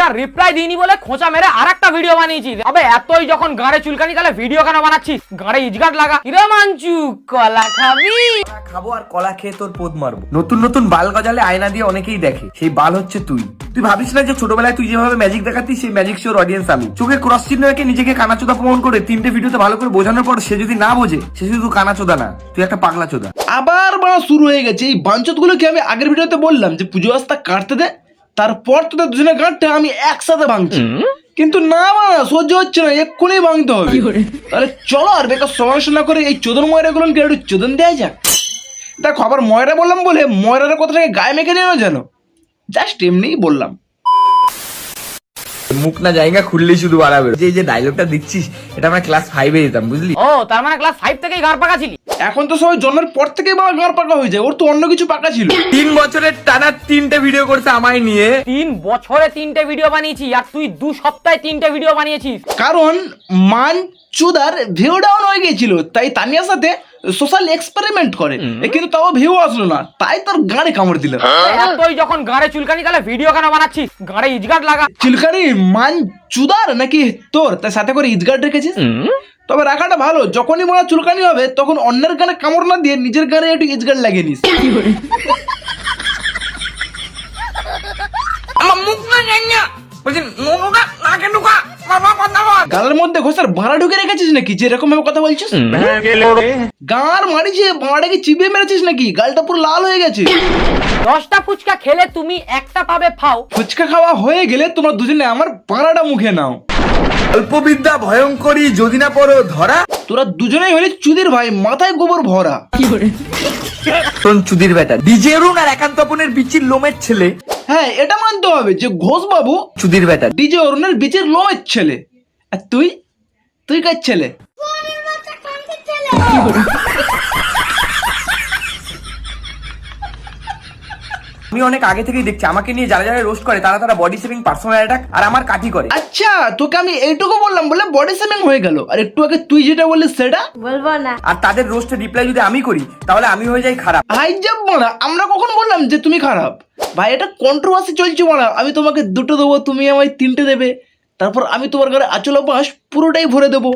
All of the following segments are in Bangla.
ওটা রিপ্লাই দিইনি বলে খোঁচা মেরে আরেকটা ভিডিও বানিয়েছিস। আবে এতই যখন গাড়ে চুলকানি তাহলে ভিডিও কেন বানাচ্ছিস? গাড়ে ইজগাট লাগা। কিরে মাঞ্চু, কলা খাবি? খাবো আর কলা খেয়ে তোর পোদ মারবো। নতুন নতুন বাল গজালে আয়না দিয়ে অনেকেই দেখে, সেই বাল হচ্ছে তুই। তুই ভাবিস না যে ছোটবেলায় তুই যেভাবে ম্যাজিক দেখাতিস সেই ম্যাজিক শোর অডিয়েন্স আমি। চোখে ক্রস চিহ্ন রেখে নিজেকে কানাচোদা প্রমাণ করে 3টে ভিডিওতে ভালো করে বোঝানোর পর সে যদি না বোঝে, সে শুধু কানাচোদা না, তুই একটা পাগলা চোদা। আবার বাড়া শুরু হয়ে গেছে এই বাঞ্চত গুলোকে। আমি আগের ভিডিওতে বললাম যে পুজো আস্তা কাটতে দে, তারপর তোদের দুজনে গাঁটটা আমি একসাথে ভাঙছি, কিন্তু না বাড়া সহ্য হচ্ছে না, এক্ষুনি ভাঙতে হবে। তাহলে চলো আর বেকার সমালোচনা করে এই চোদন ময়রা গুলো একটু চোদন দেওয়া যাক। দেখো আবার ময়রা বললাম বলে ময়রার কথাটাকে গায়ে মেখে নিও যেন, জাস্ট এমনিই বললাম। মুখ না জায়গা খুললেই শুধু বাড়াবে। যে ডায়লগটা দিচ্ছিস এটা আমরা ক্লাস 5-এ যেতাম, বুঝলি? ও তার মানে ক্লাস 5 থেকেই গাড় পাকা ছিলি? এখন তো সবাই জন্মের পর থেকেই বাবা গাঁড় পাকা হয়ে যায়, ওর তো অন্য কিছু পাকা ছিল। 3 বছরের টানা 3টে ভিডিও করছে আমায় নিয়ে। 3 বছরে 3টে ভিডিও বানিয়েছি আর তুই 2 সপ্তাহে 3টে ভিডিও বানিয়েছিস। কারণ মানচুদার ভিউ ডাউন হয়ে গিয়েছিল, তাই তানিয়ার সাথে সোশ্যাল এক্সপেরিমেন্ট করে, কিন্তু তাও ভিউ আসলো না, তাই তোর গাড়ে কামড় দিল। এতই যখন গাড়ে চুলকানি তাহলে ভিডিও কেন বানাচ্ছিস? গাড়ে ইজগাট লাগা। চুলকানি মানচুদার নাকি তোর, তাই সাথে করে ইজগার্ড রেখেছিস? তবে রাখাটা ভালো, যখনই মনে চুলকানি হবে তখন অন্যের গানে কামড় না দিয়ে নিজের গানে একটু ইজগার্ড লাগিয়ে নিস। আমার মুখ না জায়গা বলছি নোংরা নাকে ঢুকা বাবা কথা বল। গালের মধ্যে ঘষার ভাড়া ঢুকে রেখেছিস নাকি যে এরকম ভাবে কথা বলছিস? গাঁর মারিছে ভাড়াটাকে চিবিয়ে মেরেছিস নাকি? গালটা পুরো লাল হয়ে গেছে। 10টা ফুচকা খেলে তুমি একটা পাবে ফাও। ফুচকা খাওয়া হয়ে গেলে তোমরা দুজনে আমার পাড়াটা মুখে নাও। অল্পবিদ্যা ভয়ঙ্করী, যদি না পড়ো ধরা। তোরা দুজনেই হলে চুদির ভাই, মাথায় গোবর ভরা। তোর চুদির বেটা ডিজে অরুণ আর একান্ত আপনের বিচির লোমের ছেলে। হ্যাঁ এটা মানতে হবে যে ঘোষ বাবু চুদির বেটা ডিজে অরুণের বিচের লোমের ছেলে। আর তুই তুই কার ছেলে? আমি অনেক আগে থেকেই দেখছি আমাকে নিয়ে যারা যারা রোস্ট করে তারা বডি শেপিং, পার্সোনাল অ্যাটাক আর আমার কাঠি করে। আচ্ছা তোকে আমি এইটুকু বললাম বলে বডি শেমিং হয়ে গেল, আর একটু আগে তুই যেটা বললি সেটা বলবো না। আর তাদের রোস্টের রিপ্লাই যদি আমি করি তাহলে আমি হয়ে যাই খারাপ। হাই যাব না, আমরা কখন বললাম যে তুমি খারাপ? ভাই এটা কন্ট্রোভার্সি চলছে বলা। আমি তোমাকে 2টো দেবো, তুমি আমায় 3টে দেবে, তারপর আমি তোমার ঘরে আচল বাস পুরোটাই ভরে দেবো।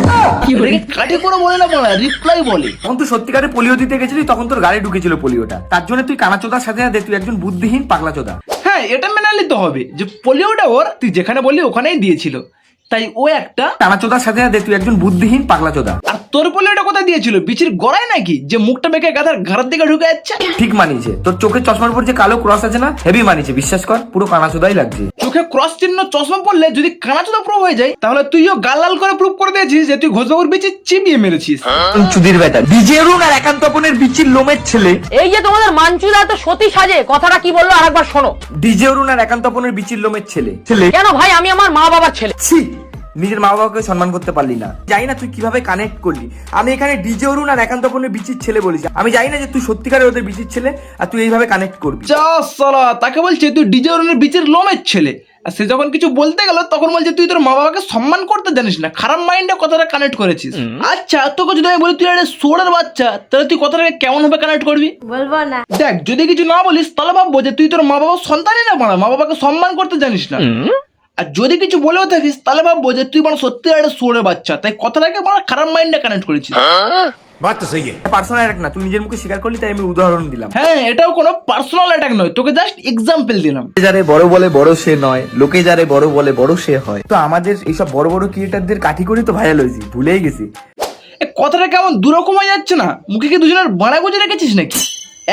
কাঠি করে বলে না বলা, রিপ্লাই বলে। তখন তুই সত্যিকারে পোলিও দিতে গেছিলি, তখন তোর গাড়ি ঢুকেছিল পোলিওটা, তার জন্য তুই কানাচোদার সাথে সাথে তুই একজন বুদ্ধিহীন পাগলা চোদা। হ্যাঁ এটা মেনে নিতে হবে যে পোলিওটা ওর, তুই যেখানে বললি ওখানেই দিয়েছিল, তাই ও একটা কানাচোদার সাথে সাথে তুই একজন বুদ্ধিহীন পাগলা চোদা। আর তোর পোলিওটা কোথায় দিয়েছিল? বিচির গড়ায় নাকি যে মুখটা মেখে গাধার ঘরের দিকে ঢুকে যাচ্ছে? ঠিক মানিয়েছে, তোর চোখের চশমার উপর যে কালো ক্রস আছে না, হেভি মানিয়েছে, বিশ্বাস কর পুরো কানাচোদাই লাগছে। চোখে ক্রস চিহ্ন চশমা পড়লে যদি কানাচোদা প্রুভ হয়ে যায়, তাহলে তুইও গাল লাল করে প্রুভ করে দিয়েছিস যে তুই ঘোষবাবুর বিচি চিবিয়ে মেরেছিস। চুদির বেটা ডিজে অরুণ আর একান্ত আপনের বিচির লোমের ছেলে। এই যে তোমাদের মাঞ্চুদা তো সতী সাজে, কথাটা কি বললো আরেকবার শোনো। ডিজে অরুণ আর একান্ত আপনের বিচির লোমের ছেলে। কেন ভাই? আমি আমার মা বাবার ছেলে। ছি, নিজের মা বাবাকে সম্মান করতে পারলি না। জানি না তুই কিভাবে কানেক্ট করলি। আমি এখানে ডিজে অরুণ আর একান্ত আপনের বিচির ছেলে বলিস, আমি জানি না যে তুই সত্যিকারের ওদের বিচির ছেলে আর তুই এইভাবে কানেক্ট করবি। যা সালা, তাকে বলছে তুই ডিজে অরুণের বিচের লোমের ছেলে, আর সে যখন কিছু বলতে গেল তখন বলছে তুই তোর মা বাবাকে সম্মান করতে জানিস না। খারাপ মাইন্ডে কথাটা কানেক্ট করেছিস। আচ্ছা তোকে যদি আমি বলি তুই একটা সোরের বাচ্চা, তাহলে তুই কথাটাকে কেমন ভাবে কানেক্ট করবি? বলবো না। দেখ যদি কিছু না বলিস তাহলে ভাববো যে তুই তোর মা বাবার সন্তানই না, মা বাবাকে সম্মান করতে জানিস না। আর যদি কিছু বলেও থাকিস তাহলে ভাববো যে তুই সত্যি একটা সোরের বাচ্চা, তাই কথাটাকে খারাপ মাইন্ডে কানেক্ট করেছিস। পার্সোনাল অ্যাটাক না, তুই নিজের মুখে স্বীকার করলি তাই আমি উদাহরণ দিলাম। হ্যাঁ এটাও কোনো পার্সোনাল অ্যাটাক নয়, তোকে জাস্ট এক্সাম্পল দিলাম। যারে বড় বলে বড় সে নয়, লোকে যারে বড় বলে বড় সে হয়। তো আমাদের এইসব বড় বড় ক্রিয়েটারদের কাঠি করি তো ভাইরাল হয়েছি, ভুলেই গেছি। কথাটা কেমন দুরকম হয়ে যাচ্ছে না? মুখে কি দুজনের বাড়া গুজে রেখেছিস নাকি?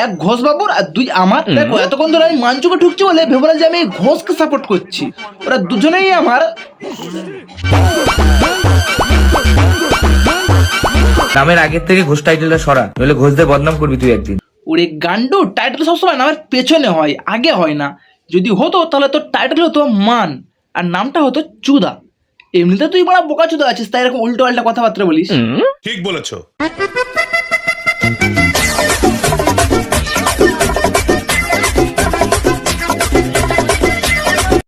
এক ঘোষ বাবুর আর দুই আমার। দেখো এতক্ষণ ধরে আমি মাঞ্চুকে ঠুকছি বলে ভেবে যে আমি ঘোষকে সাপোর্ট করছি, ওরা দুজনেই আমার। নামের আগের থেকে ঘোষ টাইটেলটা সরা, নইলে ঘোষদের বদনাম করবি তুই একদিন। ওরে গান্ডু, টাইটেল সবসময় নামের পেছনে হয়, আগে হয় না। যদি হতো তাহলে তোর টাইটেল হতো মান আর নামটা হতো চুদা। এমনিতে তুই বড় বোকা চুদা আছিস, তাই এরকম উল্টো পাল্টা কথাবার্তা বলিস। ঠিক বলেছো।